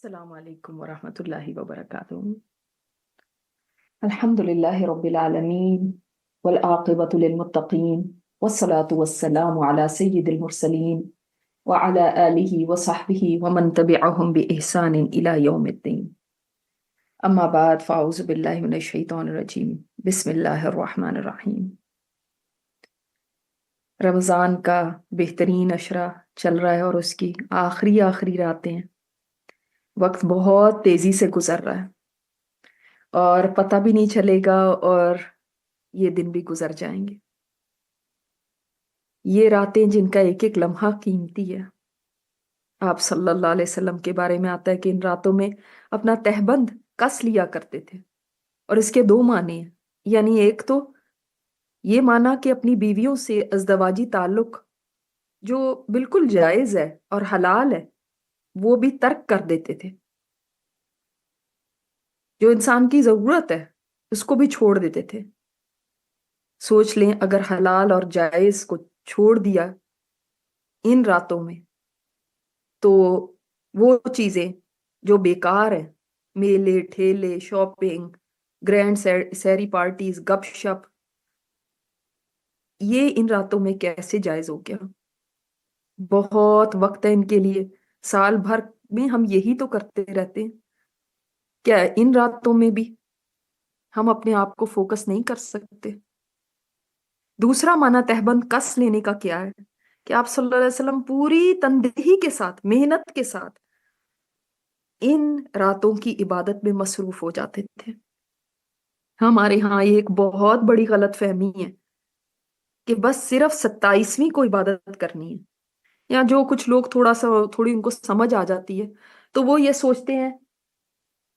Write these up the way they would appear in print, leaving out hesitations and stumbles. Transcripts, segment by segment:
السلام علیکم ورحمۃ اللہ وبرکاتہ۔ الحمد للہ رب العالمین والعاقبۃ للمتقین والصلاة والسلام علی سید المرسلین وعلی آلہ وصحبہ ومن تبعہم بإحسان الی یوم الدین۔ اما بعد فاعوذ باللہ من الشیطان الرجیم، بسم اللہ الرحمن الرحیم۔ رمضان کا بہترین عشرہ چل رہا ہے اور اس کی آخری راتیں ہیں۔ وقت بہت تیزی سے گزر رہا ہے اور پتہ بھی نہیں چلے گا، اور یہ دن بھی گزر جائیں گے۔ یہ راتیں جن کا ایک ایک لمحہ قیمتی ہے۔ آپ صلی اللہ علیہ وسلم کے بارے میں آتا ہے کہ ان راتوں میں اپنا تہبند کس لیا کرتے تھے، اور اس کے دو معنی ہیں۔ یعنی ایک تو یہ معنی کہ اپنی بیویوں سے ازدواجی تعلق جو بالکل جائز ہے اور حلال ہے وہ بھی ترک کر دیتے تھے، جو انسان کی ضرورت ہے اس کو بھی چھوڑ دیتے تھے۔ سوچ لیں اگر حلال اور جائز کو چھوڑ دیا ان راتوں میں تو وہ چیزیں جو بیکار ہیں، میلے ٹھیلے، شاپنگ، گرینڈ سیری پارٹیز، گپ شپ، یہ ان راتوں میں کیسے جائز ہو گیا؟ بہت وقت ہے ان کے لیے، سال بھر میں ہم یہی تو کرتے رہتے ہیں۔ کیا ان راتوں میں بھی ہم اپنے آپ کو فوکس نہیں کر سکتے؟ دوسرا معنی تہبند کس لینے کا کیا ہے کہ آپ صلی اللہ علیہ وسلم پوری تندہی کے ساتھ، محنت کے ساتھ ان راتوں کی عبادت میں مصروف ہو جاتے تھے۔ ہمارے ہاں یہ ایک بہت بڑی غلط فہمی ہے کہ بس صرف 27ویں کو عبادت کرنی ہے، یا جو کچھ لوگ تھوڑی ان کو سمجھ آ جاتی ہے تو وہ یہ سوچتے ہیں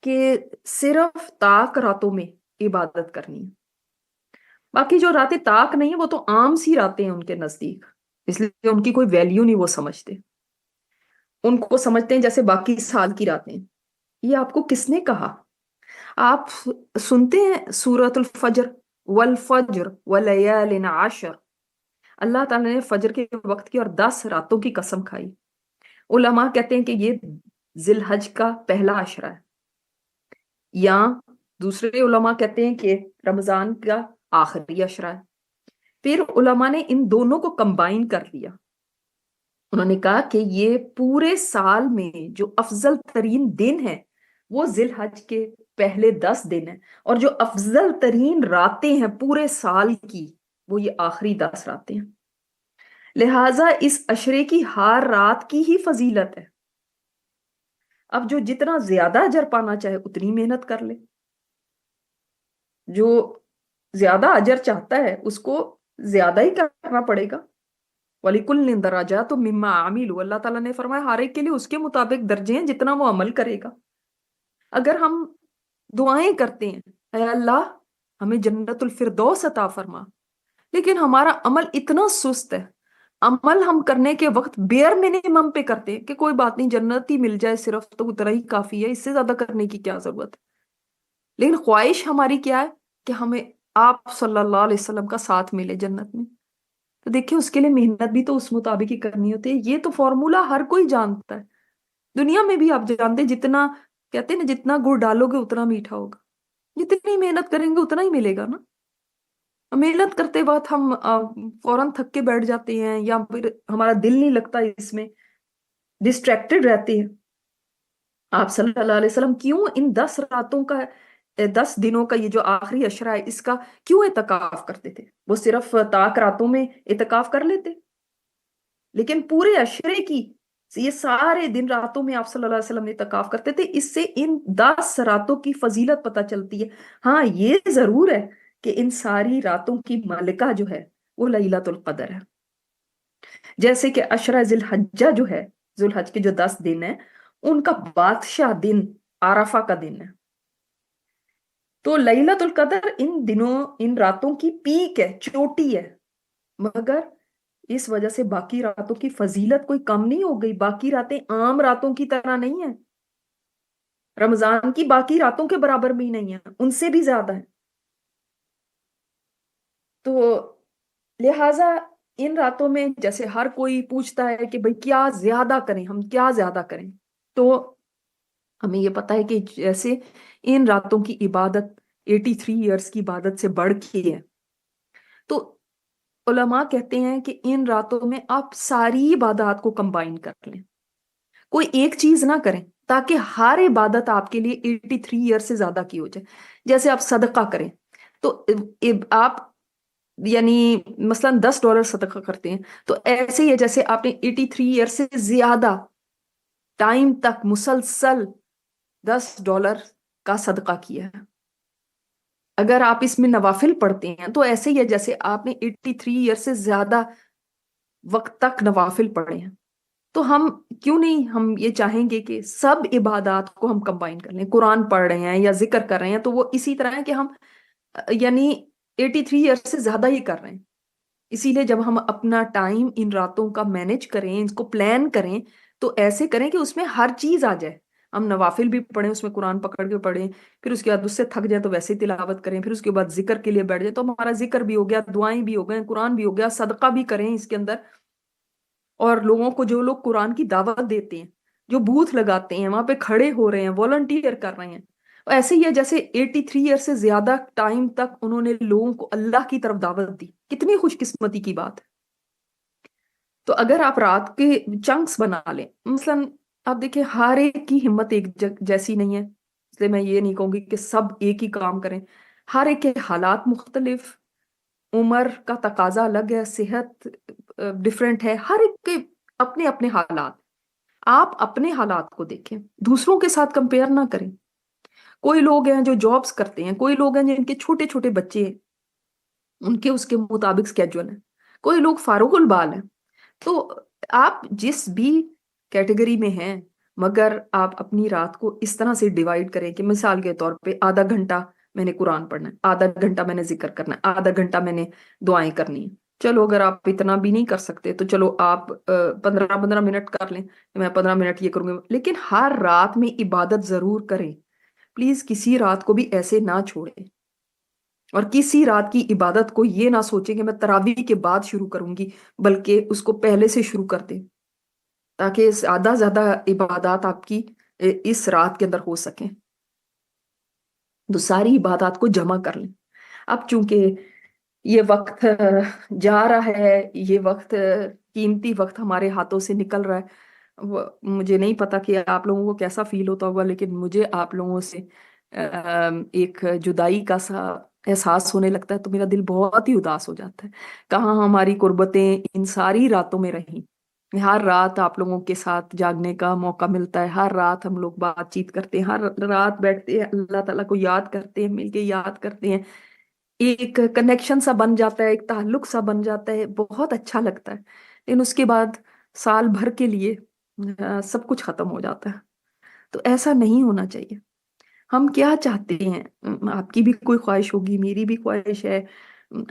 کہ صرف طاق راتوں میں عبادت کرنی ہے۔ باقی جو راتیں طاق نہیں ہیں وہ تو عام سی راتیں ہیں ان کے نزدیک، اس لیے ان کی کوئی ویلیو نہیں وہ سمجھتے۔ ان کو سمجھتے ہیں جیسے باقی سال کی راتیں۔ یہ آپ کو کس نے کہا؟ آپ سنتے ہیں سورۃ الفجر، والفجر ولیال عشر، اللہ تعالیٰ نے فجر کے وقت کی اور 10 راتوں کی قسم کھائی۔ علماء کہتے ہیں کہ یہ ذی الحج کا پہلا عشرہ ہے، یا دوسرے علماء کہتے ہیں کہ رمضان کا آخری عشرہ ہے۔ پھر علماء نے ان دونوں کو کمبائن کر لیا۔ انہوں نے کہا کہ یہ پورے سال میں جو افضل ترین دن ہے وہ ذی الحج کے پہلے 10 دن ہیں، اور جو افضل ترین راتیں ہیں پورے سال کی وہ یہ آخری 10 راتیں ہیں۔ لہٰذا اس عشرے کی ہر رات کی ہی فضیلت ہے۔ اب جو جتنا زیادہ اجر پانا چاہے اتنی محنت کر لے، جو زیادہ اجر چاہتا ہے اس کو زیادہ ہی کرنا پڑے گا۔ وَلِكُلٍّ دَرَجَاتٌ مِّمَّا عَمِلُوا، اللہ تعالیٰ نے فرمایا ہر ایک کے لیے اس کے مطابق درجے ہیں جتنا وہ عمل کرے گا۔ اگر ہم دعائیں کرتے ہیں اے اللہ ہمیں جنت الفردوس عطا فرما، لیکن ہمارا عمل اتنا سست ہے، عمل ہم کرنے کے وقت بیئر منیمم پہ کرتے ہیں کہ کوئی بات نہیں جنت ہی مل جائے صرف تو اتنا ہی کافی ہے، اس سے زیادہ کرنے کی کیا ضرورت ہے۔ لیکن خواہش ہماری کیا ہے کہ ہمیں آپ صلی اللہ علیہ وسلم کا ساتھ ملے جنت میں، تو دیکھیں اس کے لیے محنت بھی تو اس مطابق ہی کرنی ہوتی ہے۔ یہ تو فارمولا ہر کوئی جانتا ہے، دنیا میں بھی آپ جانتے ہیں، جتنا کہتے ہیں نا جتنا گڑ ڈالو گے اتنا میٹھا ہوگا، جتنی محنت کریں گے اتنا ہی ملے گا نا۔ محنت کرتے وقت ہم فوراً تھک کے بیٹھ جاتے ہیں، یا پھر ہمارا دل نہیں لگتا اس میں، ڈسٹریکٹڈ رہتے ہیں۔ آپ صلی اللہ علیہ وسلم کیوں ان 10 راتوں کا 10 دنوں کا یہ جو آخری عشرہ ہے اس کا کیوں اعتکاف کرتے تھے؟ وہ صرف طاق راتوں میں اعتکاف کر لیتے، لیکن پورے عشرے کی یہ سارے دن راتوں میں آپ صلی اللہ علیہ وسلم اعتکاف کرتے تھے۔ اس سے ان 10 راتوں کی فضیلت پتہ چلتی ہے۔ ہاں یہ ضرور ہے کہ ان ساری راتوں کی مالکہ جو ہے وہ لیلۃ القدر ہے، جیسے کہ عشرہ ذی الحجہ جو ہے، ذی الحج کے جو 10 دن ہیں ان کا بادشاہ دن عرفہ کا دن ہے۔ تو لیلۃ القدر ان دنوں ان راتوں کی پیک ہے، چوٹی ہے، مگر اس وجہ سے باقی راتوں کی فضیلت کوئی کم نہیں ہو گئی۔ باقی راتیں عام راتوں کی طرح نہیں ہیں، رمضان کی باقی راتوں کے برابر بھی نہیں ہیں، ان سے بھی زیادہ ہیں۔ تو لہٰذا ان راتوں میں جیسے ہر کوئی پوچھتا ہے کہ بھئی کیا زیادہ کریں، ہم کیا زیادہ کریں، تو ہمیں یہ پتا ہے کہ جیسے ان راتوں کی عبادت 83 ایئرس کی عبادت سے بڑھ کے ہے، تو علماء کہتے ہیں کہ ان راتوں میں آپ ساری عبادات کو کمبائن کر لیں، کوئی ایک چیز نہ کریں، تاکہ ہر عبادت آپ کے لیے 83 ایئر سے زیادہ کی ہو جائے۔ جیسے آپ صدقہ کریں تو آپ یعنی مثلا $10 صدقہ کرتے ہیں، تو ایسے ہی ہے جیسے آپ نے 83 ایئر سے زیادہ ٹائم تک مسلسل $10 کا صدقہ کیا ہے۔ اگر آپ اس میں نوافل پڑھتے ہیں تو ایسے ہی ہے جیسے آپ نے 83 ایئر سے زیادہ وقت تک نوافل پڑھے ہیں۔ تو ہم کیوں نہیں ہم یہ چاہیں گے کہ سب عبادات کو ہم کمبائن کر لیں، قرآن پڑھ رہے ہیں یا ذکر کر رہے ہیں تو وہ اسی طرح ہے کہ ہم یعنی 83 ایئر سے زیادہ ہی کر رہے ہیں۔ اسی لیے جب ہم اپنا ٹائم ان راتوں کا مینج کریں، اس کو پلان کریں، تو ایسے کریں کہ اس میں ہر چیز آ جائے۔ ہم نوافل بھی پڑھیں، اس میں قرآن پکڑ کے پڑھیں، پھر اس کے بعد اس سے تھک جائیں تو ویسے ہی تلاوت کریں، پھر اس کے بعد ذکر کے لیے بیٹھ جائیں تو ہمارا ذکر بھی ہو گیا، دعائیں بھی ہو گئے، قرآن بھی ہو گیا، صدقہ بھی کریں اس کے اندر۔ اور لوگوں کو، جو لوگ قرآن کی دعوت دیتے ہیں، جو بوتھ لگاتے ہیں، وہاں پہ کھڑے ہو رہے ہیں، والنٹیئر کر رہے ہیں، ایسے ہی ہے جیسے 83 ایئر سے زیادہ ٹائم تک انہوں نے لوگوں کو اللہ کی طرف دعوت دی۔ کتنی خوش قسمتی کی بات ہے۔ تو اگر آپ رات کے چنکس بنا لیں، مثلا آپ دیکھیں ہر ایک کی ہمت ایک جیسی نہیں ہے، اس لیے میں یہ نہیں کہوں گی کہ سب ایک ہی کام کریں۔ ہر ایک کے حالات مختلف، عمر کا تقاضا الگ ہے، صحت ڈفرینٹ ہے، ہر ایک کے اپنے اپنے حالات۔ آپ اپنے حالات کو دیکھیں، دوسروں کے ساتھ کمپیئر نہ کریں۔ کوئی لوگ ہیں جو جابس کرتے ہیں، کوئی لوگ ہیں جن کے چھوٹے چھوٹے بچے ہیں، ان کے اس کے مطابق سکیجول ہے، کوئی لوگ فارغ البال ہیں۔ تو آپ جس بھی کیٹیگری میں ہیں، مگر آپ اپنی رات کو اس طرح سے ڈیوائڈ کریں کہ مثال کے طور پہ آدھا گھنٹہ میں نے قرآن پڑھنا ہے، آدھا گھنٹہ میں نے ذکر کرنا ہے، آدھا گھنٹہ میں نے دعائیں کرنی ہیں۔ چلو اگر آپ اتنا بھی نہیں کر سکتے تو چلو آپ 15-15 منٹ کر لیں، میں 15 منٹ یہ کروں گی، لیکن ہر رات میں عبادت ضرور کریں۔ پلیز کسی رات کو بھی ایسے نہ چھوڑیں، اور کسی رات کی عبادت کو یہ نہ سوچیں کہ میں تراویح کے بعد شروع کروں گی، بلکہ اس کو پہلے سے شروع کر دیں، تاکہ زیادہ زیادہ عبادات آپ کی اس رات کے اندر ہو سکیں، تو ساری عبادات کو جمع کر لیں۔ اب چونکہ یہ وقت جا رہا ہے، یہ وقت قیمتی وقت ہمارے ہاتھوں سے نکل رہا ہے، مجھے نہیں پتا کہ آپ لوگوں کو کیسا فیل ہوتا ہوگا، لیکن مجھے آپ لوگوں سے ایک جدائی کا سا احساس ہونے لگتا ہے، تو میرا دل بہت ہی اداس ہو جاتا ہے۔ کہاں ہماری قربتیں ان ساری راتوں میں رہیں؟ ہر رات آپ لوگوں کے ساتھ جاگنے کا موقع ملتا ہے، ہر رات ہم لوگ بات چیت کرتے ہیں، ہر رات بیٹھتے ہیں اللہ تعالیٰ کو یاد کرتے ہیں، مل کے یاد کرتے ہیں، ایک کنیکشن سا بن جاتا ہے، ایک تعلق سا بن جاتا ہے، بہت اچھا لگتا ہے۔ لیکن اس کے بعد سال بھر کے لیے سب کچھ ختم ہو جاتا ہے، تو ایسا نہیں ہونا چاہیے۔ ہم کیا چاہتے ہیں؟ آپ کی بھی کوئی خواہش ہوگی، میری بھی خواہش ہے،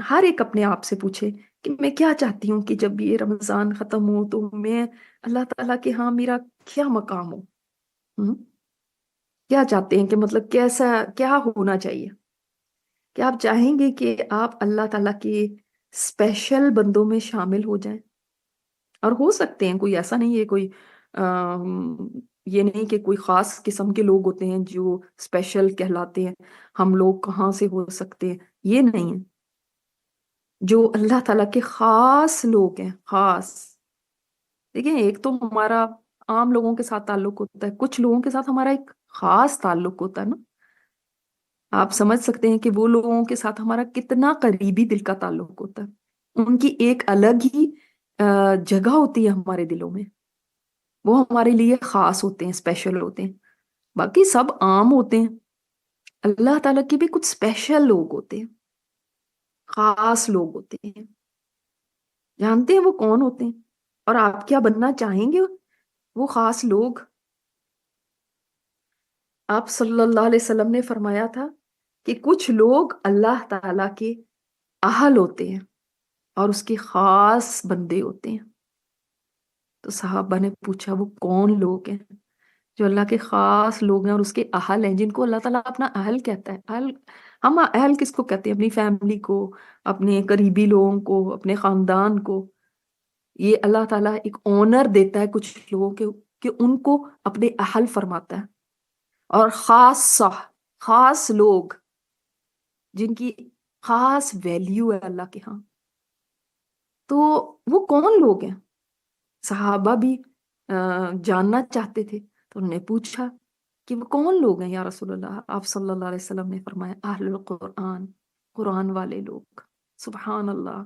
ہر ایک اپنے آپ سے پوچھے کہ میں کیا چاہتی ہوں کہ جب یہ رمضان ختم ہو تو میں اللہ تعالیٰ کے ہاں میرا کیا مقام ہو۔ کیا چاہتے ہیں کہ مطلب کیسا کیا ہونا چاہیے؟ کیا آپ چاہیں گے کہ آپ اللہ تعالیٰ کے اسپیشل بندوں میں شامل ہو جائیں؟ اور ہو سکتے ہیں، کوئی ایسا نہیں ہے، کوئی یہ نہیں کہ کوئی خاص قسم کے لوگ ہوتے ہیں جو اسپیشل کہلاتے ہیں، ہم لوگ کہاں سے ہو سکتے ہیں، یہ نہیں ہے۔ جو اللہ تعالیٰ کے خاص لوگ ہیں، خاص، دیکھیں ایک تو ہمارا عام لوگوں کے ساتھ تعلق ہوتا ہے، کچھ لوگوں کے ساتھ ہمارا ایک خاص تعلق ہوتا ہے نا۔ آپ سمجھ سکتے ہیں کہ وہ لوگوں کے ساتھ ہمارا کتنا قریبی دل کا تعلق ہوتا ہے، ان کی ایک الگ ہی جگہ ہوتی ہے ہمارے دلوں میں، وہ ہمارے لیے خاص ہوتے ہیں، اسپیشل ہوتے ہیں۔ باقی سب عام ہوتے ہیں، اللہ تعالیٰ کے بھی کچھ اسپیشل لوگ ہوتے ہیں، خاص لوگ ہوتے ہیں۔ جانتے ہیں وہ کون ہوتے ہیں؟ اور آپ کیا بننا چاہیں گے وہ خاص لوگ؟ آپ صلی اللہ علیہ وسلم نے فرمایا تھا کہ کچھ لوگ اللہ تعالیٰ کے اہل ہوتے ہیں اور اس کے خاص بندے ہوتے ہیں۔ تو صحابہ نے پوچھا وہ کون لوگ ہیں جو اللہ کے خاص لوگ ہیں اور اس کے اہل ہیں، جن کو اللہ تعالیٰ اپنا اہل کہتا ہے؟ اہل، ہم اہل کس کو کہتے ہیں؟ اپنی فیملی کو، اپنے قریبی لوگوں کو، اپنے خاندان کو۔ یہ اللہ تعالیٰ ایک آنر دیتا ہے کچھ لوگوں کے کہ ان کو اپنے اہل فرماتا ہے۔ اور خاص لوگ جن کی خاص ویلیو ہے اللہ کے ہاں، تو وہ کون لوگ ہیں؟ صحابہ بھی جاننا چاہتے تھے، تو انہوں نے پوچھا کہ وہ کون لوگ ہیں یا رسول اللہ؟ آپ صلی اللہ علیہ وسلم نے فرمایا اہل القرآن، قرآن والے لوگ۔ سبحان اللہ،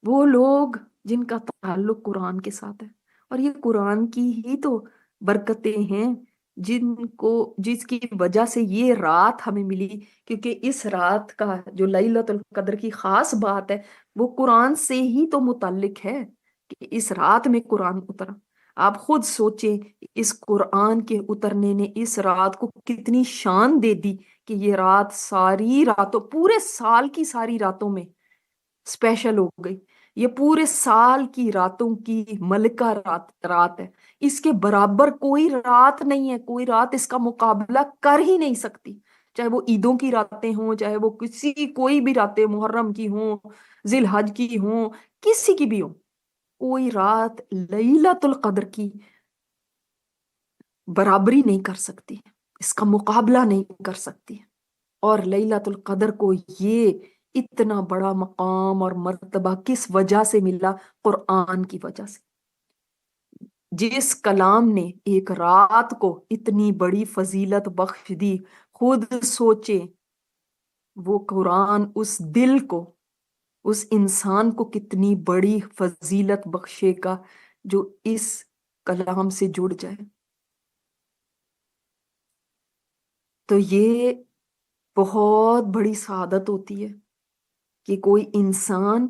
وہ لوگ جن کا تعلق قرآن کے ساتھ ہے، اور یہ قرآن کی ہی تو برکتیں ہیں جس کی وجہ سے یہ رات ہمیں ملی، کیونکہ اس رات کا جو لیلۃ القدر کی خاص بات ہے وہ قرآن سے ہی تو متعلق ہے کہ اس رات میں قرآن اترا۔ آپ خود سوچیں، اس قرآن کے اترنے نے اس رات کو کتنی شان دے دی کہ یہ رات ساری راتوں، پورے سال کی ساری راتوں میں اسپیشل ہو گئی۔ یہ پورے سال کی راتوں کی ملکہ رات ہے، اس کے برابر کوئی رات نہیں ہے، کوئی رات اس کا مقابلہ کر ہی نہیں سکتی، چاہے وہ عیدوں کی راتیں ہوں، چاہے وہ کوئی بھی راتیں محرم کی ہوں، ذی الحج کی ہوں، کسی کی بھی ہوں، کوئی رات لیلۃ القدر کی برابری نہیں کر سکتی، اس کا مقابلہ نہیں کر سکتی۔ اور لیلۃ القدر کو یہ اتنا بڑا مقام اور مرتبہ کس وجہ سے ملا؟ قرآن کی وجہ سے۔ جس کلام نے ایک رات کو اتنی بڑی فضیلت بخش دی، خود سوچے وہ قرآن اس دل کو، اس انسان کو کتنی بڑی فضیلت بخشے گا جو اس کلام سے جڑ جائے۔ تو یہ بہت بڑی سعادت ہوتی ہے کہ کوئی انسان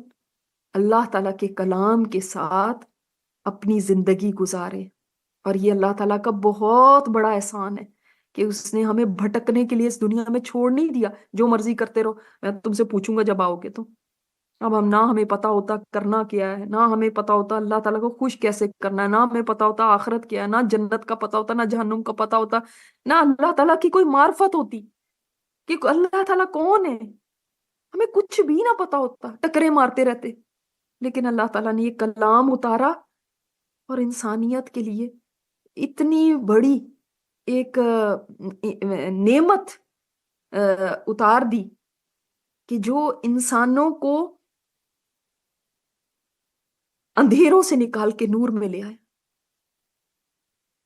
اللہ تعالیٰ کے کلام کے ساتھ اپنی زندگی گزارے، اور یہ اللہ تعالیٰ کا بہت بڑا احسان ہے کہ اس نے ہمیں بھٹکنے کے لیے اس دنیا میں چھوڑ نہیں دیا۔ جو مرضی کرتے رہو، میں تم سے پوچھوں گا جب آؤ گے تو، اب ہم نہ ہمیں پتا ہوتا کرنا کیا ہے، نہ ہمیں پتا ہوتا اللہ تعالیٰ کو خوش کیسے کرنا ہے، نہ ہمیں پتا ہوتا آخرت کیا ہے، نہ جنت کا پتا ہوتا، نہ جہنم کا پتا ہوتا، نہ اللہ تعالیٰ کی کوئی معرفت ہوتی کہ اللہ تعالیٰ کون ہے، ہمیں کچھ بھی نہ پتا ہوتا، ٹکرے مارتے رہتے۔ لیکن اللہ تعالیٰ نے یہ کلام اتارا اور انسانیت کے لیے اتنی بڑی ایک نعمت اتار دی کہ جو انسانوں کو اندھیروں سے نکال کے نور میں لے آئے۔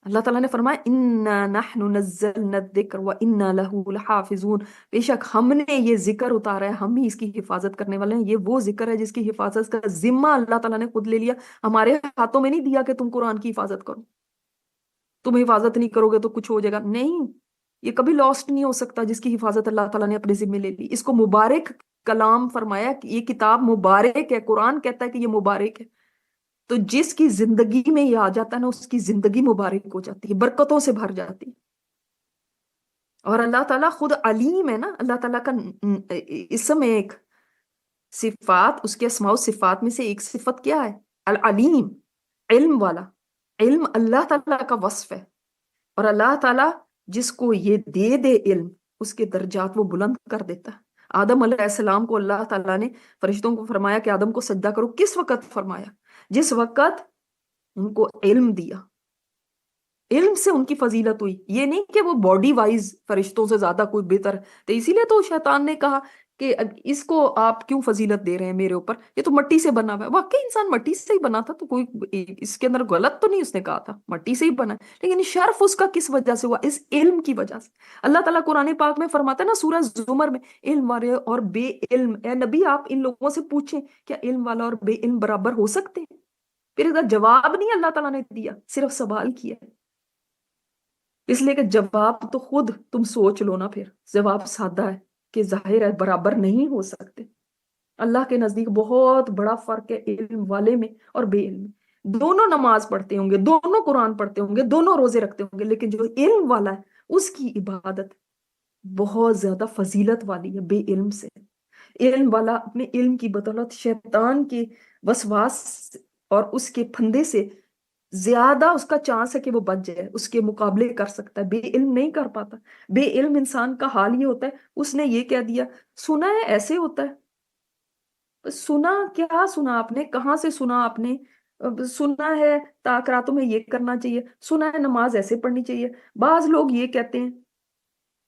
اللہ تعالیٰ نے فرمایا اِنَّا نَحْنُ نَزَّلْنَا الذِّكْرَ وَإِنَّا لَهُ لَحَافِظُونَ، بے شک ہم نے یہ ذکر اتارا ہے، ہم ہی اس کی حفاظت کرنے والے ہیں۔ یہ وہ ذکر ہے جس کی حفاظت کا ذمہ اللہ تعالیٰ نے خود لے لیا، ہمارے ہاتھوں میں نہیں دیا کہ تم قرآن کی حفاظت کرو، تم حفاظت نہیں کرو گے تو کچھ ہو جائے گا، نہیں، یہ کبھی لاسٹ نہیں ہو سکتا جس کی حفاظت اللہ تعالیٰ نے اپنے ذمہ لے لی۔ اس کو مبارک کلام فرمایا کہ یہ کتاب مبارک ہے، قرآن کہتا ہے کہ یہ مبارک ہے، تو جس کی زندگی میں یہ آ جاتا ہے نا، اس کی زندگی مبارک ہو جاتی ہے، برکتوں سے بھر جاتی ہے۔ اور اللہ تعالیٰ خود علیم ہے نا، اللہ تعالیٰ کا اسم ایک صفات، اس کے اسماء و صفات میں سے ایک صفت کیا ہے؟ العلیم، علم والا۔ علم اللہ تعالیٰ کا وصف ہے، اور اللہ تعالیٰ جس کو یہ دے دے علم، اس کے درجات وہ بلند کر دیتا ہے۔ آدم علیہ السلام کو اللہ تعالیٰ نے فرشتوں کو فرمایا کہ آدم کو سجدہ کرو، کس وقت فرمایا؟ جس وقت ان کو علم دیا، علم سے ان کی فضیلت ہوئی، یہ نہیں کہ وہ باڈی وائز فرشتوں سے زیادہ کوئی بہتر، تو اسی لیے تو شیطان نے کہا کہ اس کو آپ کیوں فضیلت دے رہے ہیں میرے اوپر، یہ تو مٹی سے بنا ہوا ہے۔ واقعی انسان مٹی سے ہی بنا تھا، تو کوئی اس کے اندر غلط تو نہیں، اس نے کہا تھا مٹی سے ہی بنا ہے، لیکن شرف اس کا کس وجہ سے ہوا؟ اس علم کی وجہ سے۔ اللہ تعالیٰ قرآن پاک میں فرماتا ہے نا سورہ زمر میں، علم والے اور بے علم، اے نبی آپ ان لوگوں سے پوچھیں کیا علم والا اور بے علم برابر ہو سکتے ہیں؟ پھر اس کا جواب نہیں اللہ تعالیٰ نے دیا، صرف سوال کیا ہے، اس لیے کہ جواب تو خود تم سوچ لو نا، پھر جواب سادہ ہے کہ ظاہر ہے برابر نہیں ہو سکتے۔ اللہ کے نزدیک بہت بڑا فرق ہے علم والے میں اور بے علم میں۔ دونوں نماز پڑھتے ہوں گے، دونوں قرآن پڑھتے ہوں گے، دونوں روزے رکھتے ہوں گے، لیکن جو علم والا ہے اس کی عبادت بہت زیادہ فضیلت والی ہے بے علم سے۔ علم والا اپنے علم کی بدولت شیطان کے وسواس اور اس کے پھندے سے زیادہ اس کا چانس ہے کہ وہ بچ جائے، اس کے مقابلے کر سکتا ہے، بے علم نہیں کر پاتا۔ بے علم انسان کا حال یہ ہوتا ہے، اس نے یہ کہہ دیا سنا ہے ایسے ہوتا ہے، سنا کیا سنا آپ نے، کہاں سے سنا آپ نے؟ سنا ہے تاک راتوں میں یہ کرنا چاہیے، سنا ہے نماز ایسے پڑھنی چاہیے، بعض لوگ یہ کہتے ہیں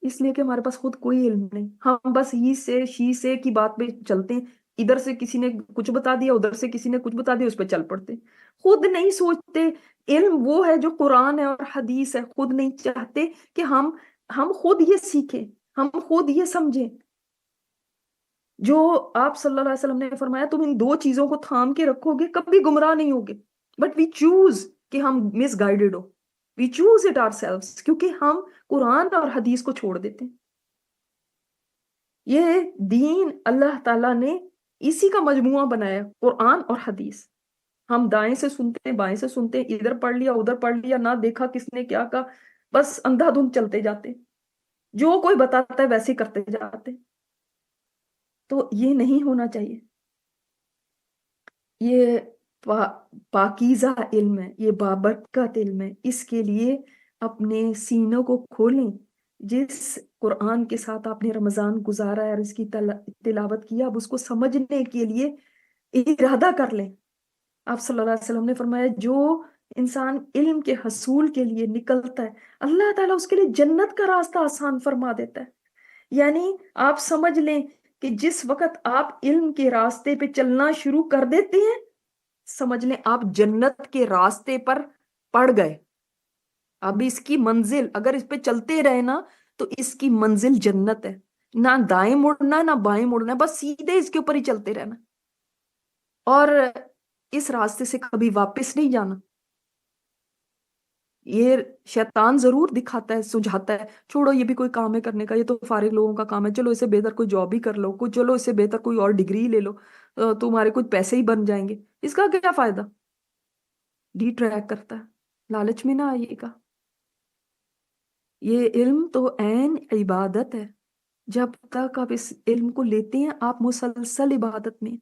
اس لیے کہ ہمارے پاس خود کوئی علم نہیں، ہم بس ہی سے شی سے کی بات پہ چلتے ہیں، ادھر سے کسی نے کچھ بتا دیا، ادھر سے کسی نے کچھ بتا دیا، اس پہ چل پڑتے ہیں، خود نہیں سوچتے۔ علم وہ ہے جو قرآن ہے اور حدیث ہے، خود نہیں چاہتے کہ ہم خود یہ سیکھیں، ہم خود یہ سمجھیں۔ جو آپ صلی اللہ علیہ وسلم نے فرمایا تم ان دو چیزوں کو تھام کے رکھو گے کبھی گمراہ نہیں ہوگے، بٹ وی چوز کہ ہم مس گائیڈڈ ہو، we choose it ourselves, کیونکہ ہم قرآن اور حدیث کو چھوڑ دیتے ہیں۔ یہ دین اللہ تعالیٰ نے اسی کا مجموعہ بنایا، قرآن اور حدیث۔ ہم دائیں سے سنتے ہیں، بائیں سے سنتے ہیں، ادھر پڑھ لیا ادھر پڑھ لیا، نہ دیکھا کس نے کیا کہا، بس اندھا دھند چلتے جاتے ہیں، جو کوئی بتاتا ہے ویسے ہی کرتے جاتے ہیں۔ تو یہ نہیں ہونا چاہیے۔ یہ پاکیزہ علم ہے، یہ بابرکت علم ہے، اس کے لیے اپنے سینوں کو کھولیں۔ جس قرآن کے ساتھ آپ نے رمضان گزارا ہے اور اس کی تلاوت کیا، اب اس کو سمجھنے کے لیے ارادہ کر لیں۔ آپ صلی اللہ علیہ وسلم نے فرمایا جو انسان علم کے حصول کے لیے نکلتا ہے، اللہ تعالیٰ اس کے لیے جنت کا راستہ آسان فرما دیتا ہے۔ یعنی آپ سمجھ لیں کہ جس وقت آپ علم کے راستے پہ چلنا شروع کر دیتے ہیں، سمجھ لیں آپ جنت کے راستے پر پڑ گئے۔ اب اس کی منزل اگر اس پہ چلتے رہے نا تو اس کی منزل جنت ہے، نہ دائیں مڑنا نہ بائیں مڑنا، بس سیدھے اس کے اوپر ہی چلتے رہنا، اور اس راستے سے کبھی واپس نہیں جانا۔ یہ شیطان ضرور دکھاتا ہے، سجھاتا ہے چھوڑو یہ بھی کوئی کام ہے کرنے کا، یہ تو فارغ لوگوں کا کام ہے، چلو اسے بہتر کوئی جاب ہی کر لو، چلو اسے بہتر کوئی اور ڈگری لے لو، تمہارے کچھ پیسے ہی بن جائیں گے، اس کا کیا فائدہ؟ ڈی ٹریک کرتا ہے، لالچ میں نہ آئیے گا۔ یہ علم تو عین عبادت ہے، جب تک آپ اس علم کو لیتے ہیں آپ مسلسل عبادت میں۔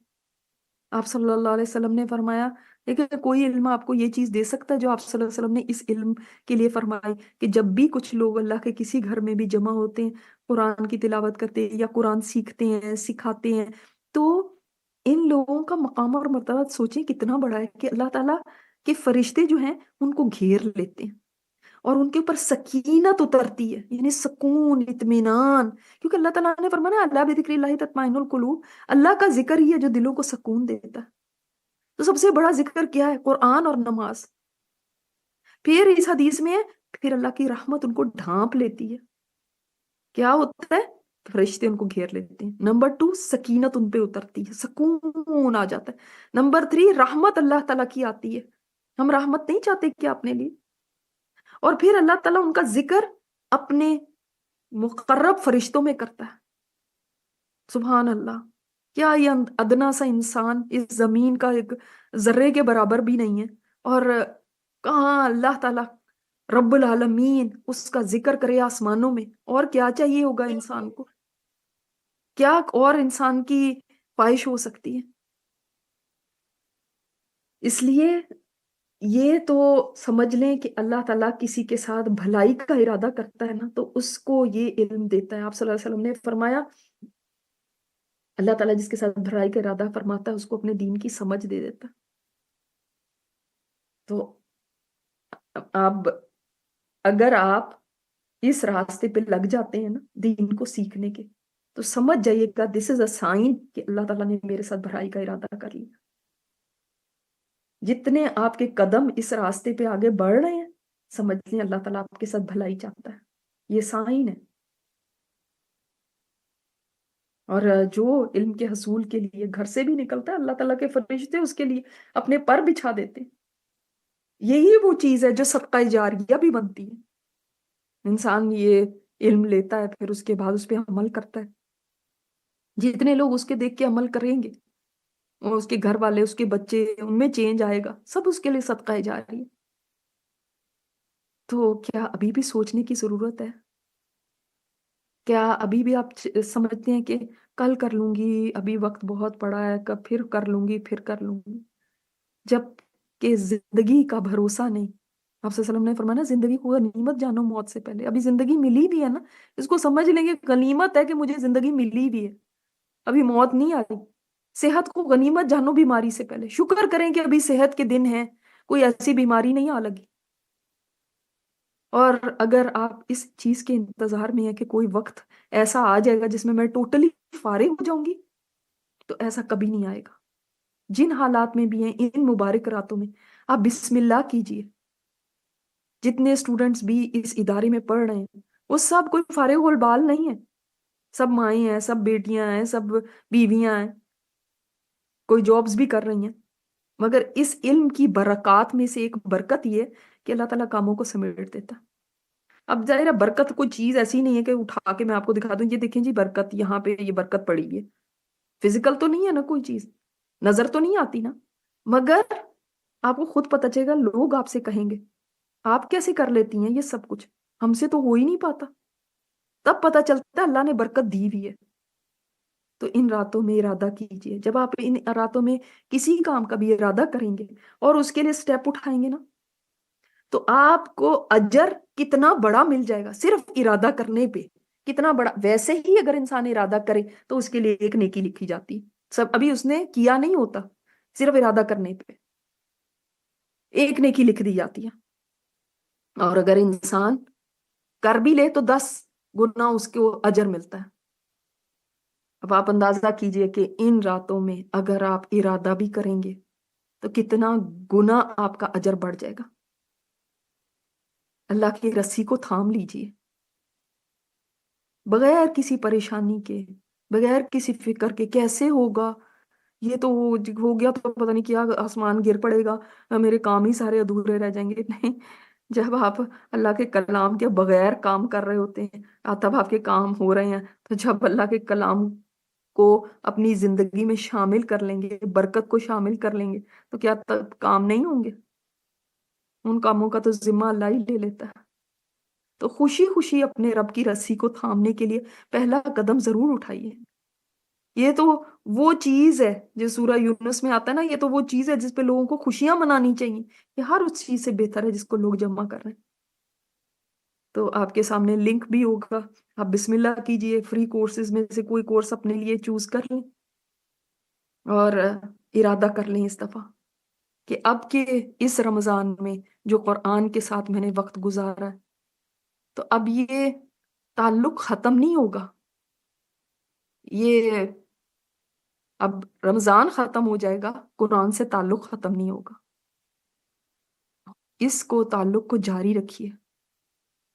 آپ صلی اللہ علیہ وسلم نے فرمایا، لیکن کوئی علم آپ کو یہ چیز دے سکتا ہے جو آپ صلی اللہ علیہ وسلم نے اس علم کے لیے فرمائی کہ جب بھی کچھ لوگ اللہ کے کسی گھر میں بھی جمع ہوتے ہیں، قرآن کی تلاوت کرتے ہیں یا قرآن سیکھتے ہیں سکھاتے ہیں، تو ان لوگوں کا مقام اور مرتبہ سوچیں کتنا بڑا ہے کہ اللہ تعالیٰ کے فرشتے جو ہیں ان کو گھیر لیتے ہیں اور ان کے اوپر سکینت اترتی ہے، یعنی سکون، اطمینان، کیونکہ اللہ تعالیٰ نے فرمایا اللہ بذکر اللہ تطمئن القلوب، اللہ کا ذکر ہی ہے جو دلوں کو سکون دیتا ہے۔ تو سب سے بڑا ذکر کیا ہے؟ قرآن اور نماز۔ پھر اس حدیث میں ہے پھر اللہ کی رحمت ان کو ڈھانپ لیتی ہے، کیا ہوتا ہے؟ فرشتے ان کو گھیر لیتے ہیں۔ نمبر 2 سکینت ان پہ اترتی ہے، سکون آ جاتا ہے۔ نمبر 3 رحمت اللہ تعالیٰ کی آتی ہے، ہم رحمت نہیں چاہتے کیا اپنے لیے؟ اور پھر اللہ تعالیٰ ان کا ذکر اپنے مقرب فرشتوں میں کرتا ہے۔ سبحان اللہ، کیا یہ ادنا سا انسان اس زمین کا ایک ذرے کے برابر بھی نہیں ہے، اور کہاں اللہ تعالیٰ رب العالمین اس کا ذکر کرے آسمانوں میں، اور کیا چاہیے ہوگا انسان کو؟ کیا اور انسان کی خواہش ہو سکتی ہے؟ اس لیے یہ تو سمجھ لیں کہ اللہ تعالیٰ کسی کے ساتھ بھلائی کا ارادہ کرتا ہے نا تو اس کو یہ علم دیتا ہے۔ آپ صلی اللہ علیہ وسلم نے فرمایا اللہ تعالیٰ جس کے ساتھ بھلائی کا ارادہ فرماتا ہے اس کو اپنے دین کی سمجھ دے دیتا ہے۔ تو اب اگر آپ اس راستے پہ لگ جاتے ہیں نا دین کو سیکھنے کے، تو سمجھ جائیے گا دس از اے سائن کہ اللہ تعالیٰ نے میرے ساتھ بھلائی کا ارادہ کر لیا۔ جتنے آپ کے قدم اس راستے پہ آگے بڑھ رہے ہیں سمجھ لیں اللہ تعالیٰ آپ کے ساتھ بھلائی چاہتا ہے، یہ سائن ہے۔ اور جو علم کے حصول کے لیے گھر سے بھی نکلتا ہے اللہ تعالیٰ کے فرشتے اس کے لیے اپنے پر بچھا دیتے ہیں۔ یہی وہ چیز ہے جو صدقہ جاریہ بھی بنتی ہے۔ انسان یہ علم لیتا ہے پھر اس کے بعد اس پہ عمل کرتا ہے، جتنے لوگ اس کے دیکھ کے عمل کریں گے اور اس کے گھر والے اس کے بچے ان میں چینج آئے گا، سب اس کے لیے صدقہ جاریہ۔ تو کیا ابھی بھی سوچنے کی ضرورت ہے؟ کیا ابھی بھی آپ سمجھتے ہیں کہ کل کر لوں گی، ابھی وقت بہت پڑا ہے، کب پھر کر لوں گی پھر کر لوں گی، جب کہ زندگی کا بھروسہ نہیں؟ آپ صلی اللہ علیہ وسلم نے فرمایا زندگی کو غنیمت جانو موت سے پہلے۔ ابھی زندگی ملی بھی ہے نا، اس کو سمجھ لیں گے غنیمت ہے کہ مجھے زندگی ملی بھی ہے، ابھی موت نہیں آئی۔ صحت کو غنیمت جانو بیماری سے پہلے، شکر کریں کہ ابھی صحت کے دن ہیں، کوئی ایسی بیماری نہیں آ لگی۔ اور اگر آپ اس چیز کے انتظار میں ہیں کہ کوئی وقت ایسا آ جائے گا جس میں میں ٹوٹلی فارغ ہو جاؤں گی، تو ایسا کبھی نہیں آئے گا. جن حالات میں بھی ہیں ان مبارک راتوں میں آپ بسم اللہ کیجئے. جتنے اسٹوڈنٹس بھی اس ادارے میں پڑھ رہے ہیں وہ سب کوئی فارغ البال نہیں ہے، سب مائیں ہیں، سب بیٹیاں ہیں، سب بیویاں ہیں، کوئی جابز بھی کر رہی ہیں. مگر اس علم کی برکات میں سے ایک برکت یہ ہے کہ اللہ تعالیٰ کاموں کو سمیٹ دیتا ہے. اب ظاہر ہے برکت کوئی چیز ایسی نہیں ہے کہ اٹھا کے میں آپ کو دکھا دوں یہ دیکھیں جی برکت یہاں پہ یہ برکت پڑی ہے. فزیکل تو نہیں ہے نا، کوئی چیز نظر تو نہیں آتی نا، مگر آپ کو خود پتہ چلے گا، لوگ آپ سے کہیں گے آپ کیسے کر لیتی ہیں یہ سب کچھ، ہم سے تو ہو ہی نہیں پاتا. تب پتہ چلتا ہے اللہ نے برکت دی ہوئی ہے. تو ان راتوں میں ارادہ کیجئے. جب آپ ان راتوں میں کسی کام کا بھی ارادہ کریں گے اور اس کے لیے سٹیپ اٹھائیں گے نا، تو آپ کو اجر کتنا بڑا مل جائے گا صرف ارادہ کرنے پہ. کتنا بڑا. ویسے ہی اگر انسان ارادہ کرے تو اس کے لیے ایک نیکی لکھی جاتی. سب ابھی اس نے کیا نہیں ہوتا، صرف ارادہ کرنے پہ ایک نیکی لکھ دی جاتی ہے. اور اگر انسان کر بھی لے تو 10 گنا اس کو اجر ملتا ہے. اب آپ اندازہ کیجئے کہ ان راتوں میں اگر آپ ارادہ بھی کریں گے تو کتنا گنا آپ کا اجر بڑھ جائے گا. اللہ کی رسی کو تھام لیجئے، بغیر کسی پریشانی کے، بغیر کسی فکر کے. کیسے ہوگا یہ تو ہو گیا تو پتہ نہیں کیا آسمان گر پڑے گا، میرے کام ہی سارے ادھورے رہ جائیں گے. نہیں، جب آپ اللہ کے کلام کے بغیر کام کر رہے ہوتے ہیں تب آپ کے کام ہو رہے ہیں. تو جب اللہ کے کلام کو اپنی زندگی میں شامل کر لیں گے، برکت کو شامل کر لیں گے، تو کیا تب کام نہیں ہوں گے؟ ان کاموں کا تو ذمہ اللہ ہی لے لیتا ہے. تو خوشی خوشی اپنے رب کی رسی کو تھامنے کے لیے پہلا قدم ضرور اٹھائیے. یہ تو وہ چیز ہے جو سورہ یونس میں آتا ہے نا، یہ تو وہ چیز ہے جس پہ لوگوں کو خوشیاں منانی چاہیے. یہ ہر اس چیز سے بہتر ہے جس کو لوگ جمع کر رہے ہیں. تو آپ کے سامنے لنک بھی ہوگا، آپ بسم اللہ کیجئے، فری کورسز میں سے کوئی کورس اپنے لیے چوز کر لیں اور ارادہ کر لیں اس دفعہ کہ اب کے اس رمضان میں جو قرآن کے ساتھ میں نے وقت گزارا ہے تو اب یہ تعلق ختم نہیں ہوگا. یہ اب رمضان ختم ہو جائے گا، قرآن سے تعلق ختم نہیں ہوگا. اس کو تعلق کو جاری رکھیے.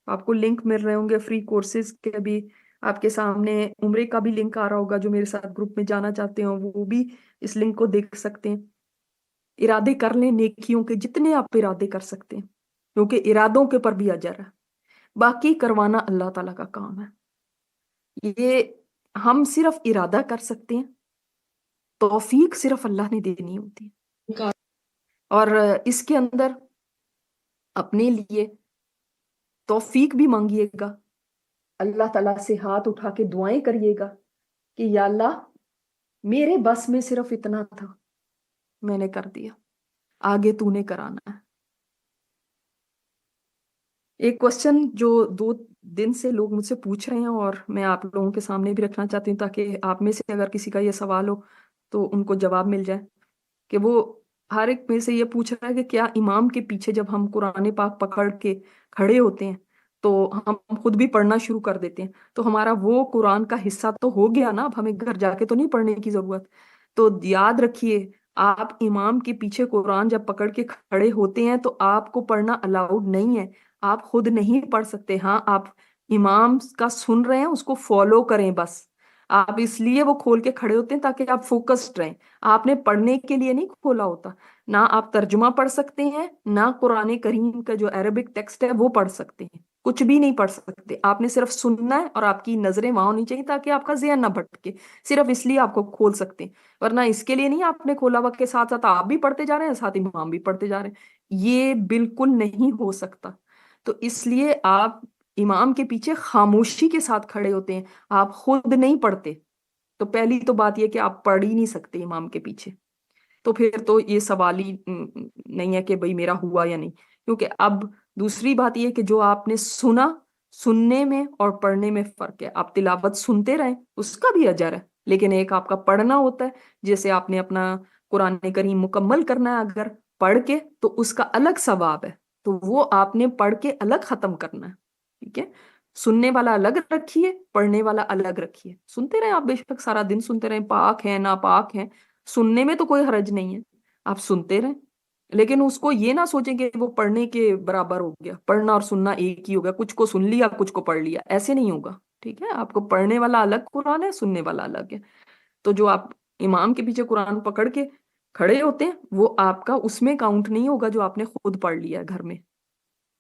آپ کو لنک مل رہے ہوں گے فری کورسز کے بھی، آپ کے سامنے عمرے کا بھی لنک آ رہا ہوگا. جو میرے ساتھ گروپ میں جانا چاہتے ہوں وہ بھی اس لنک کو دیکھ سکتے ہیں. ارادے کر لیں نیکیوں کے جتنے آپ ارادے کر سکتے ہیں، کیونکہ ارادوں کے پر بھی اجر ہے. باقی کروانا اللہ تعالیٰ کا کام ہے. یہ ہم صرف ارادہ کر سکتے ہیں، توفیق صرف اللہ نے دینی ہوتی ہے. اور اس کے اندر اپنے لیے توفیق بھی مانگیے گا، اللہ تعالیٰ سے ہاتھ اٹھا کے دعائیں کریے گا کہ یا اللہ میرے بس میں صرف اتنا تھا، میں نے کر دیا، آگے تو نے کرانا ہے. ایک کوشچن جو 2 دن سے لوگ مجھ سے پوچھ رہے ہیں اور میں آپ لوگوں کے سامنے بھی رکھنا چاہتی ہوں تاکہ آپ میں سے اگر کسی کا یہ سوال ہو تو ان کو جواب مل جائے، کہ وہ ہر ایک میں سے یہ پوچھ رہا ہے کہ کیا امام کے پیچھے جب ہم قرآن پاک پکڑ کے کھڑے ہوتے ہیں تو ہم خود بھی پڑھنا شروع کر دیتے ہیں، تو ہمارا وہ قرآن کا حصہ تو ہو گیا نا، اب ہمیں گھر جا کے تو نہیں پڑھنے کی ضرورت. تو یاد رکھیے آپ امام کے پیچھے قرآن جب پکڑ کے کھڑے ہوتے ہیں تو آپ کو پڑھنا الاؤڈ نہیں ہے، آپ خود نہیں پڑھ سکتے. ہاں آپ امام کا سن رہے ہیں اس کو فالو کریں بس. آپ اس لیے وہ کھول کے کھڑے ہوتے ہیں تاکہ آپ فوکسڈ رہیں. آپ نے پڑھنے کے لیے نہیں کھولا ہوتا. نہ آپ ترجمہ پڑھ سکتے ہیں، نہ قرآن کریم کا جو عربک ٹیکسٹ ہے وہ پڑھ سکتے ہیں، کچھ بھی نہیں پڑھ سکتے. آپ نے صرف سننا ہے اور آپ کی نظریں وہاں ہونی چاہیے تاکہ آپ کا ذہن نہ بھٹکے. صرف اس لیے آپ کو کھول سکتے ہیں، ورنہ اس کے لیے نہیں آپ نے کھولا وقت کے ساتھ ساتھ آپ بھی پڑھتے جا رہے ہیں، ساتھ امام بھی پڑھتے جا رہے ہیں. یہ بالکل نہیں ہو سکتا. تو اس لیے آپ امام کے پیچھے خاموشی کے ساتھ کھڑے ہوتے ہیں، آپ خود نہیں پڑھتے. تو پہلی تو بات یہ کہ آپ پڑھ ہی نہیں سکتے امام کے پیچھے. تو پھر تو یہ سوال ہی نہیں ہے کہ بھئی میرا ہوا یا نہیں. کیونکہ اب دوسری بات یہ کہ جو آپ نے سنا، سننے میں اور پڑھنے میں فرق ہے. آپ تلاوت سنتے رہیں اس کا بھی اجر ہے، لیکن ایک آپ کا پڑھنا ہوتا ہے. جیسے آپ نے اپنا قرآن کریم مکمل کرنا ہے اگر پڑھ کے تو اس کا الگ ثواب ہے. تو وہ آپ نے پڑھ کے الگ ختم کرنا ہے، ٹھیک ہے؟ سننے والا الگ رکھیے، پڑھنے والا الگ رکھیے. سنتے رہے آپ، بے شک سارا دن سنتے رہے، پاک ہے ناپاک ہے، سننے میں تو کوئی حرج نہیں ہے، آپ سنتے رہیں. لیکن اس کو یہ نہ سوچیں کہ وہ پڑھنے کے برابر ہو گیا، پڑھنا اور سننا ایک ہی ہو گیا، کچھ کو سن لیا کچھ کو پڑھ لیا، ایسے نہیں ہوگا. ٹھیک ہے، آپ کو پڑھنے والا الگ قرآن ہے، سننے والا الگ ہے. تو جو آپ امام کے پیچھے قرآن پکڑ کے کھڑے ہوتے ہیں وہ آپ کا اس میں کاؤنٹ نہیں ہوگا جو آپ نے خود پڑھ لیا ہے گھر میں.